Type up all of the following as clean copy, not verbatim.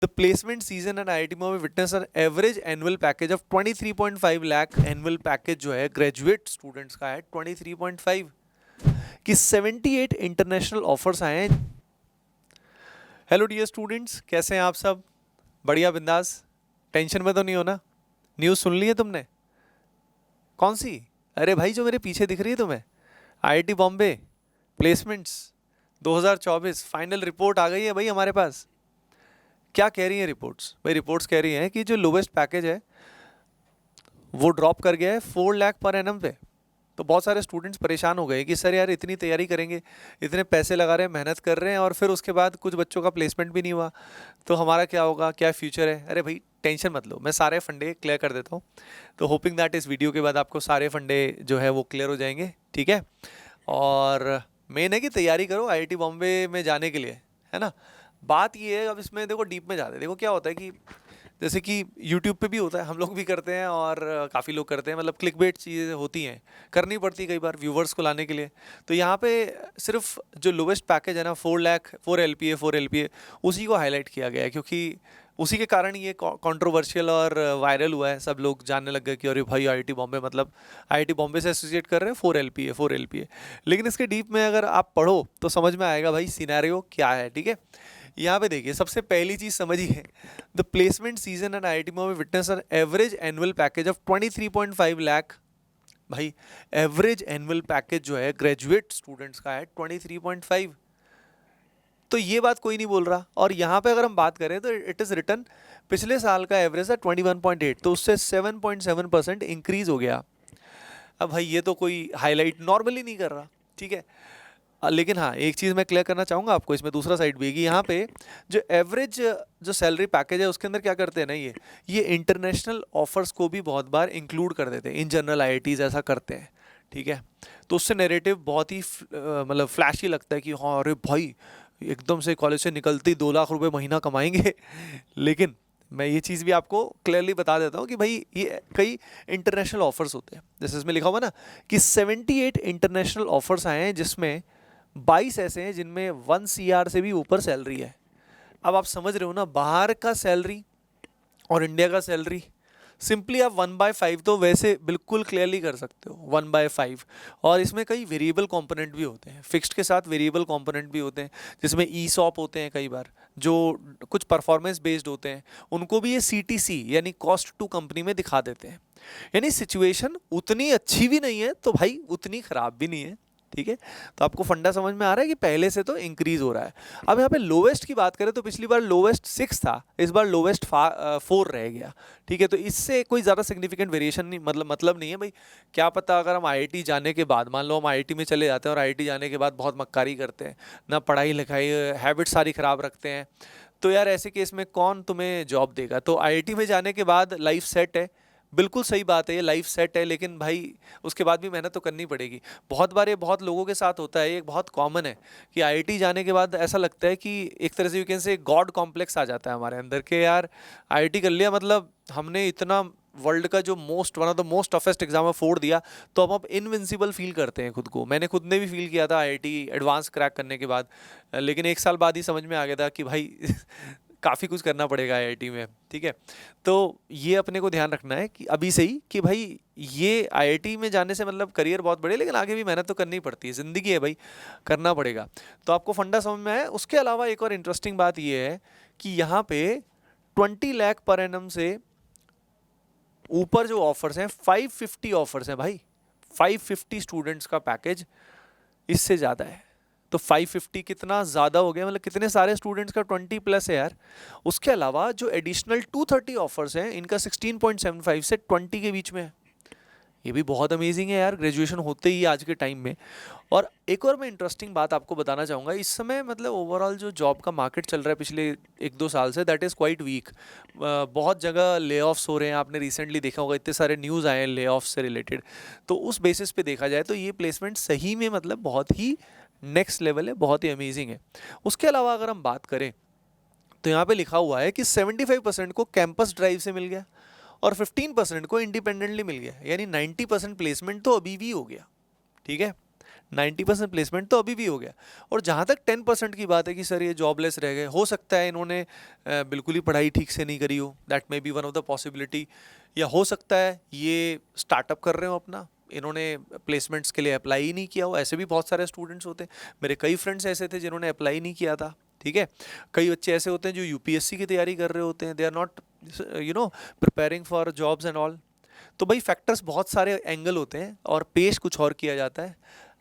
The placement season at IIT Bombay witnessed an average annual package of 23.5 lakh annual package जो है graduate students का है 23.5 कि 78 international offers आए हैं। हेलो डियर स्टूडेंट्स, कैसे हैं आप सब? बढ़िया, बिंदास, टेंशन में तो नहीं हो ना? न्यूज़ सुन ली है तुमने? कौन सी? अरे भाई, जो मेरे पीछे दिख रही है तुम्हें, IIT Bombay placements 2024 final report आ गई है भाई हमारे पास। क्या कह रही हैं रिपोर्ट्स? भाई रिपोर्ट्स कह रही हैं कि जो लोवेस्ट पैकेज है वो ड्रॉप कर गया है 4 लाख पर एनम पे। तो बहुत सारे स्टूडेंट्स परेशान हो गए कि सर यार, इतनी तैयारी करेंगे, इतने पैसे लगा रहे हैं, मेहनत कर रहे हैं, और फिर उसके बाद कुछ बच्चों का प्लेसमेंट भी नहीं हुआ, तो हमारा क्या होगा, क्या फ्यूचर है? अरे भाई टेंशन मत लो, मैं सारे फंडे क्लियर कर देता हूँ। तो होपिंग दैट इस वीडियो के बाद आपको सारे फंडे जो है वो क्लियर हो जाएंगे, ठीक है? और मेन है कि तैयारी करो IIT बॉम्बे में जाने के लिए, है ना? बात ये है, अब इसमें देखो डीप में जाते हैं। देखो क्या होता है कि जैसे कि यूट्यूब पे भी होता है, हम लोग भी करते हैं और काफ़ी लोग करते हैं, मतलब क्लिकबेट चीज़ें होती हैं, करनी पड़ती कई बार व्यूवर्स को लाने के लिए। तो यहाँ पे सिर्फ जो लोवेस्ट पैकेज है ना, 4 लाख 4 LPA उसी को हाईलाइट किया गया है, क्योंकि उसी के कारण ये कंट्रोवर्शियल और वायरल हुआ है। सब लोग जानने लग गए कि अरे भाई IIT बॉम्बे, मतलब IIT बॉम्बे से एसोसिएट कर रहे हैं 4 LPA। लेकिन इसके डीप में अगर आप पढ़ो तो समझ में आएगा भाई सिनेरियो क्या है, ठीक है? यहाँ पे देखिए, सबसे पहली चीज समझिए, the placement season at IIT Bombay witness an average annual package of 23.5 lakh. भाई एवरेज एनुअल पैकेज जो है ग्रेजुएट स्टूडेंट्स का है 23.5। तो ये बात कोई नहीं बोल रहा। और यहाँ पे अगर हम बात करें तो इट इज़ रिटर्न पिछले साल का एवरेज है 21.8, तो उससे 7.7% इंक्रीज हो गया। अब भाई ये तो कोई हाईलाइट नॉर्मली नहीं कर रहा, ठीक है? लेकिन हाँ, एक चीज़ मैं क्लियर करना चाहूँगा आपको, इसमें दूसरा साइड भी है कि यहाँ पे जो एवरेज जो सैलरी पैकेज है उसके अंदर क्या करते हैं ना, ये इंटरनेशनल ऑफर्स को भी बहुत बार इंक्लूड कर देते हैं। इन जनरल IITs ऐसा करते हैं, ठीक है? तो उससे नैरेटिव बहुत ही मतलब फ्लैशी लगता है कि हाँ अरे भाई, एकदम से कॉलेज से निकलते ही 2 लाख रुपए महीना कमाएंगे। लेकिन मैं ये चीज़ भी आपको क्लियरली बता देता हूँ कि भाई ये कई इंटरनेशनल ऑफर्स होते हैं। जैसे इसमें लिखा हुआ ना कि 78 इंटरनेशनल ऑफर्स आए हैं, जिसमें 22 ऐसे हैं जिनमें 1 CR से भी ऊपर सैलरी है। अब आप समझ रहे हो ना, बाहर का सैलरी और इंडिया का सैलरी, सिंपली आप 1/5 तो वैसे बिल्कुल क्लियरली कर सकते हो, 1/5। और इसमें कई वेरिएबल कंपोनेंट भी होते हैं, फिक्स्ड के साथ वेरिएबल कंपोनेंट भी होते हैं, जिसमें ESOP होते हैं कई बार, जो कुछ परफॉर्मेंस बेस्ड होते हैं, उनको भी ये CTC यानी कॉस्ट टू कंपनी में दिखा देते हैं। यानी सिचुएशन उतनी अच्छी भी नहीं है तो भाई उतनी खराब भी नहीं है, ठीक है? तो आपको फंडा समझ में आ रहा है कि पहले से तो इंक्रीज हो रहा है। अब यहाँ पे लोवेस्ट की बात करें तो पिछली बार लोवेस्ट 6 था, इस बार लोवेस्ट 4 रह गया, ठीक है? तो इससे कोई ज़्यादा सिग्निफिकेंट वेरिएशन नहीं, मतलब नहीं है भाई। क्या पता अगर हम IIT जाने के बाद, मान लो हम IIT में चले जाते हैं और IIT जाने के बाद बहुत मक्कारी करते हैं ना, पढ़ाई लिखाई हैबिट सारी ख़राब रखते हैं, तो यार ऐसे केस में कौन तुम्हें जॉब देगा? तो IIT में जाने के बाद लाइफ सेट है, बिल्कुल सही बात है, ये लाइफ सेट है, लेकिन भाई उसके बाद भी मेहनत तो करनी पड़ेगी। बहुत बार ये बहुत लोगों के साथ होता है, ये बहुत कॉमन है कि IIT जाने के बाद ऐसा लगता है कि एक तरह से you can say god complex आ जाता है हमारे अंदर के, यार IIT कर लिया मतलब हमने इतना वर्ल्ड का जो one of the most toughest exam है फोड़ दिया, तो हम अब इनविंसिबल फील करते हैं खुद को। मैंने खुद ने भी फील किया था IIT एडवांस क्रैक करने के बाद, लेकिन 1 साल बाद ही समझ में आ गया था कि भाई काफ़ी कुछ करना पड़ेगा IIT में, ठीक है? तो ये अपने को ध्यान रखना है कि अभी से ही कि भाई ये IIT में जाने से मतलब करियर बहुत बढ़िया, लेकिन आगे भी मेहनत तो करनी पड़ती है, ज़िंदगी है भाई, करना पड़ेगा। तो आपको फंडा समझ में आया। उसके अलावा एक और इंटरेस्टिंग बात ये है कि यहाँ पे 20 लाख पर एनम से ऊपर जो ऑफर्स हैं, 550 ऑफर्स हैं भाई, 550 स्टूडेंट्स का पैकेज, इससे ज़्यादा है। तो 550 कितना ज़्यादा हो गया, मतलब कितने सारे स्टूडेंट्स का 20+ है यार। उसके अलावा जो एडिशनल 230 ऑफर्स हैं, इनका 16.75 से 20 के बीच में है। ये भी बहुत अमेजिंग है यार, ग्रेजुएशन होते ही आज के टाइम में। और एक और मैं इंटरेस्टिंग बात आपको बताना चाहूँगा, इस समय मतलब ओवरऑल जो जॉब का मार्केट चल रहा है पिछले 1-2 साल से, दैट इज़ क्वाइट वीक। बहुत जगह ले ऑफ्स हो रहे हैं, आपने रिसेंटली देखा होगा, इतने सारे न्यूज़ आए हैं ले ऑफ से रिलेटेड। तो उस बेसिस पे देखा जाए तो ये प्लेसमेंट सही में मतलब बहुत ही नेक्स्ट लेवल है, बहुत ही अमेजिंग है। उसके अलावा अगर हम बात करें तो यहाँ पे लिखा हुआ है कि 75% को कैंपस ड्राइव से मिल गया और 15% को इंडिपेंडेंटली मिल गया, यानी 90% प्लेसमेंट तो अभी भी हो गया, ठीक है? 90% प्लेसमेंट तो अभी भी हो गया। और जहाँ तक 10% की बात है कि सर ये जॉबलेस रह गए, हो सकता है इन्होंने बिल्कुल ही पढ़ाई ठीक से नहीं करी हो, that may be one of the possibility. या हो सकता है ये स्टार्टअप कर रहे हो अपना, इन्होंने प्लेसमेंट्स के लिए अप्लाई ही नहीं किया हो, ऐसे भी बहुत सारे स्टूडेंट्स होते हैं। मेरे कई फ्रेंड्स ऐसे थे जिन्होंने अप्लाई नहीं किया था, ठीक है। कई बच्चे ऐसे होते हैं जो यूपीएससी की तैयारी कर रहे होते हैं, they are not preparing for jobs and all. तो भाई फैक्टर्स बहुत सारे एंगल होते हैं और पेश कुछ और किया जाता है।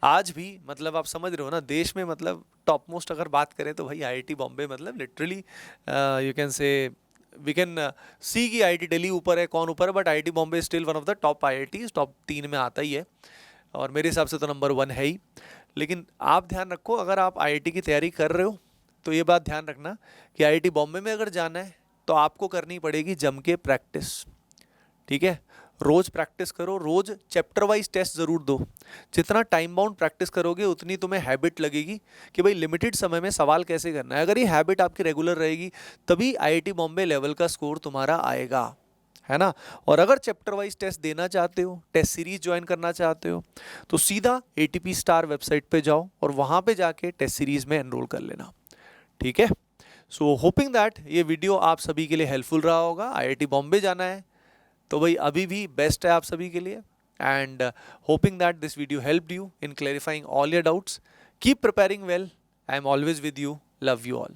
आज भी मतलब आप समझ रहे हो ना, देश में मतलब टॉप मोस्ट अगर बात करें तो भाई आईआईटी बॉम्बे मतलब literally you can say we can see कि आईआईटी दिल्ली ऊपर है, कौन ऊपर है, but IIT Bombay still one of the top IIT, top 3 में आता ही है और मेरे हिसाब से तो नंबर 1 है ही। लेकिन आप ध्यान रखो, अगर आप आईआईटी की तैयारी कर रहे हो तो ये बात ध्यान रखना कि आईआईटी बॉम्बे में अगर जाना है तो आपको करनी पड़ेगी जम के प्रैक्टिस, ठीक है। रोज प्रैक्टिस करो, रोज चैप्टर वाइज टेस्ट जरूर दो। जितना टाइम बाउंड प्रैक्टिस करोगे उतनी तुम्हें हैबिट लगेगी कि भाई लिमिटेड समय में सवाल कैसे करना है। अगर ये हैबिट आपकी रेगुलर रहेगी तभी आईआईटी बॉम्बे लेवल का स्कोर तुम्हारा आएगा, है ना। और अगर चैप्टर वाइज टेस्ट देना चाहते हो, टेस्ट सीरीज ज्वाइन करना चाहते हो, तो सीधा एटीपी स्टार वेबसाइट पे जाओ और वहाँ पे जाके टेस्ट सीरीज में एनरोल कर लेना, ठीक है। सो होपिंग दैट ये वीडियो आप सभी के लिए हेल्पफुल रहा होगा। आईआईटी बॉम्बे जाना है तो भाई अभी भी बेस्ट है आप सभी के लिए, and hoping that this video helped you in clarifying all your doubts. Keep preparing well, I am always with you, love you all.